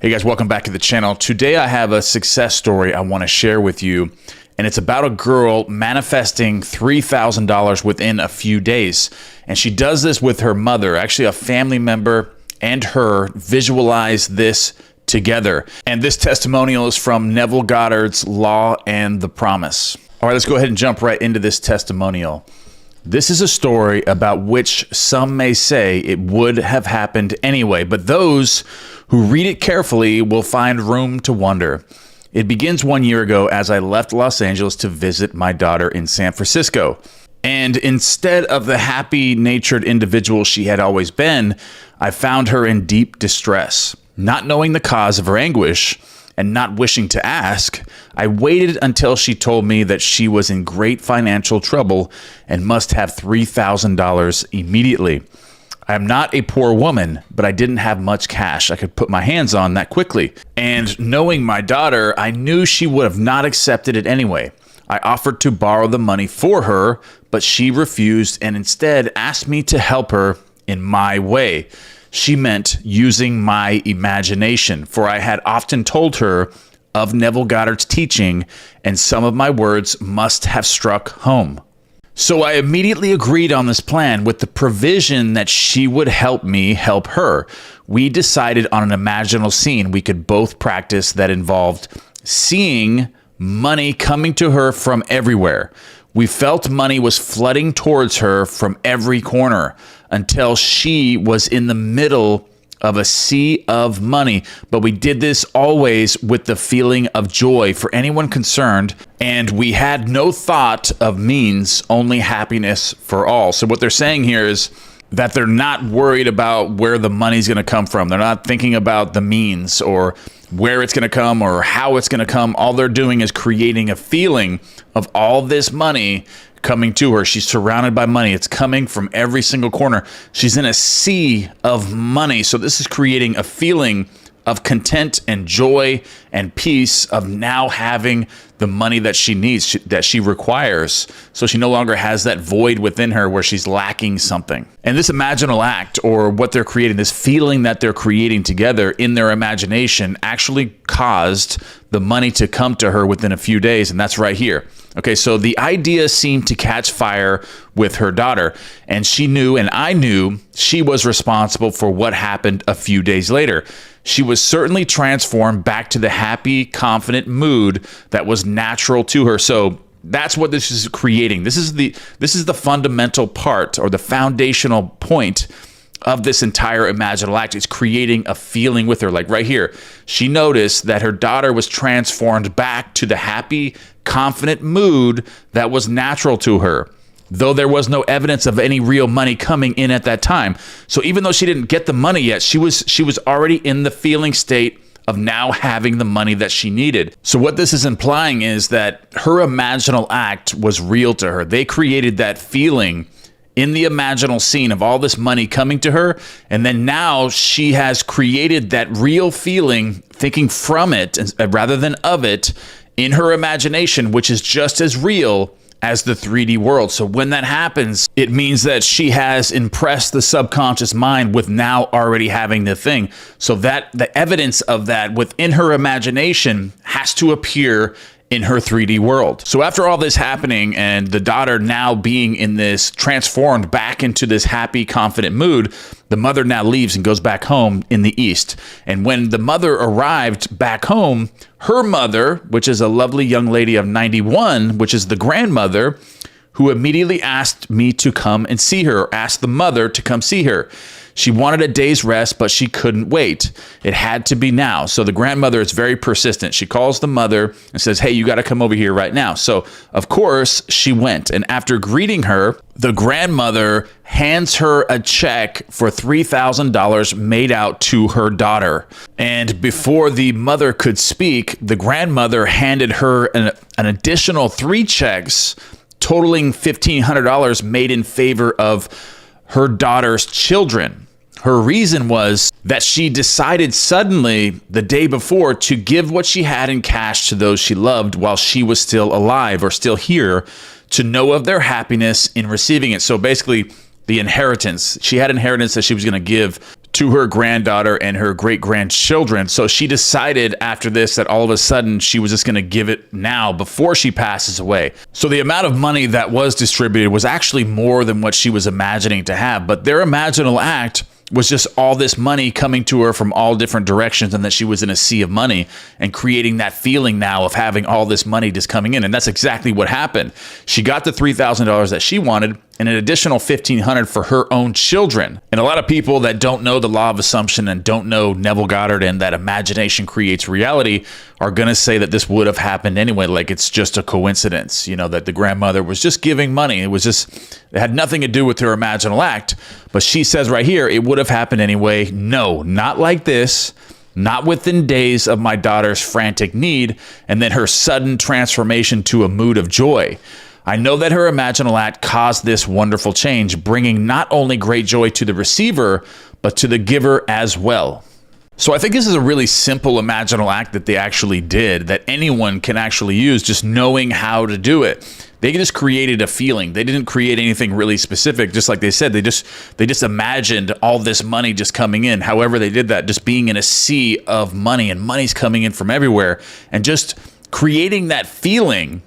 Hey guys, welcome back to the channel. Today I have a success story I want to share with you, and it's about a girl manifesting $3,000 within a few days. And she does this with her mother. Actually, a family member and her visualize this together. And this testimonial is from Neville Goddard's Law and the Promise. All right, let's go ahead and jump right into this testimonial. This is a story about which some may say it would have happened anyway, but those who read it carefully will find room to wonder. It begins 1 year ago as I left Los Angeles to visit my daughter in San Francisco. And instead of the happy-natured individual she had always been, I found her in deep distress. Not knowing the cause of her anguish and not wishing to ask, I waited until she told me that she was in great financial trouble and must have $3,000 immediately. I am not a poor woman, but I didn't have much cash I could put my hands on that quickly. And knowing my daughter, I knew she would have not accepted it anyway. I offered to borrow the money for her, but she refused and instead asked me to help her in my way. She meant using my imagination, for I had often told her of Neville Goddard's teaching, and some of my words must have struck home. So I immediately agreed on this plan with the provision that she would help me help her. We decided on an imaginal scene we could both practice that involved seeing money coming to her from everywhere. We felt money was flooding towards her from every corner until she was in the middle of a sea of money. But we did this always with the feeling of joy for anyone concerned, and we had no thought of means, only happiness for all. So what they're saying here is that they're not worried about where the money's going to come from. They're not thinking about the means or where it's going to come or how it's going to come. All they're doing is creating a feeling of all this money coming to her. She's surrounded by money. It's coming from every single corner. She's in a sea of money. So this is creating a feeling of content and joy and peace of now having the money that she needs, that she requires. So she no longer has that void within her where she's lacking something. And this imaginal act, or what they're creating, this feeling that they're creating together in their imagination, actually caused the money to come to her within a few days. And that's right here. Okay, so the idea seemed to catch fire with her daughter, and she knew, and I knew, she was responsible for what happened a few days later. She was certainly transformed back to the happy, confident mood that was natural to her. So that's what this is creating. This is the fundamental part, or the foundational point of this entire imaginal act. Is creating a feeling with her. Like right here, she noticed that her daughter was transformed back to the happy, confident mood that was natural to her, though there was no evidence of any real money coming in at that time. So even though she didn't get the money yet, she was already in the feeling state of now having the money that she needed. So what this is implying is that her imaginal act was real to her. They created that feeling in the imaginal scene of all this money coming to her, and then now she has created that real feeling, thinking from it rather than of it, in her imagination, which is just as real as the 3D world. So when that happens, it means that she has impressed the subconscious mind with now already having the thing. So that the evidence of that within her imagination has to appear in her 3D world. So after all this happening and the daughter now being in this transformed back into this happy, confident mood, the mother now leaves and goes back home in the East. And when the mother arrived back home, her mother, which is a lovely young lady of 91, which is the grandmother, who immediately asked me to come and see her, asked the mother to come see her. She wanted a day's rest, but she couldn't wait. It had to be now. So the grandmother is very persistent. She calls the mother and says, hey, you got to come over here right now. So of course she went. And after greeting her, the grandmother hands her a check for $3,000 made out to her daughter. And before the mother could speak, the grandmother handed her an additional 3 checks totaling $1,500 made in favor of her daughter's children. Her reason was that she decided suddenly the day before to give what she had in cash to those she loved while she was still alive or still here, to know of their happiness in receiving it. So basically, the inheritance. She had inheritance that she was going to give to her granddaughter and her great-grandchildren. So she decided after this that all of a sudden she was just going to give it now before she passes away. So the amount of money that was distributed was actually more than what she was imagining to have. But their imaginal act was just all this money coming to her from all different directions, and that she was in a sea of money and creating that feeling now of having all this money just coming in. And that's exactly what happened. She got the $3,000 that she wanted and an additional $1,500 for her own children. And a lot of people that don't know the law of assumption and don't know Neville Goddard and that imagination creates reality are going to say that this would have happened anyway, like it's just a coincidence, you know, that the grandmother was just giving money. It had nothing to do with her imaginal act. But she says right here, it would have happened anyway. No, not like this. Not within days of my daughter's frantic need and then her sudden transformation to a mood of joy. I know that her imaginal act caused this wonderful change, bringing not only great joy to the receiver, but to the giver as well. So I think this is a really simple imaginal act that they actually did, that anyone can actually use, just knowing how to do it. They just created a feeling. They didn't create anything really specific. Just like they said, they just imagined all this money just coming in. However they did that, just being in a sea of money, and money's coming in from everywhere, and just creating that feeling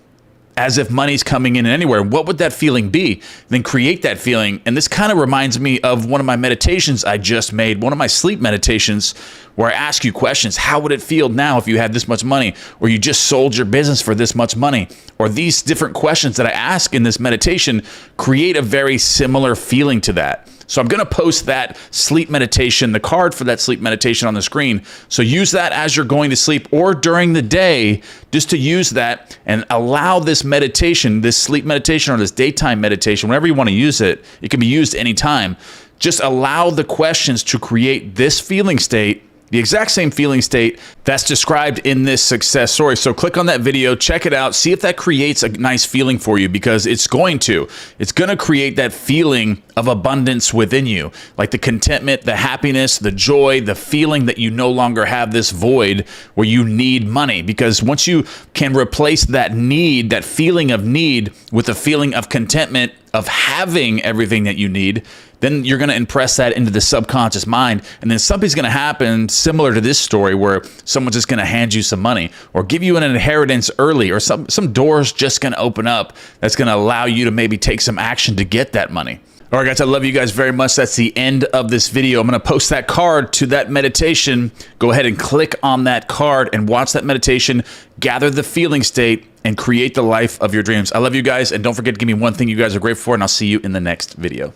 as if money's coming in anywhere. What would that feeling be? Then create that feeling. And this kind of reminds me of one of my meditations I just made, one of my sleep meditations, where I ask you questions. How would it feel now if you had this much money, or you just sold your business for this much money? Or these different questions that I ask in this meditation create a very similar feeling to that. So I'm going to post that sleep meditation, the card for that sleep meditation on the screen. So use that as you're going to sleep or during the day, just to use that and allow this meditation, this sleep meditation or this daytime meditation, whenever you want to use it, it can be used anytime. Just allow the questions to create this feeling state, the exact same feeling state that's described in this success story. So click on that video, check it out, see if that creates a nice feeling for you, because it's going to. It's going to create that feeling of abundance within you, like the contentment, the happiness, the joy, the feeling that you no longer have this void where you need money. Because once you can replace that need, that feeling of need, with a feeling of contentment, of having everything that you need, then you're going to impress that into the subconscious mind. And then something's going to happen similar to this story, where someone's just going to hand you some money or give you an inheritance early, or some doors just going to open up that's going to allow you to maybe take some action to get that money. All right, guys, I love you guys very much. That's the end of this video. I'm going to post that card to that meditation. Go ahead and click on that card and watch that meditation, gather the feeling state, and create the life of your dreams. I love you guys, and don't forget to give me one thing you guys are grateful for, and I'll see you in the next video.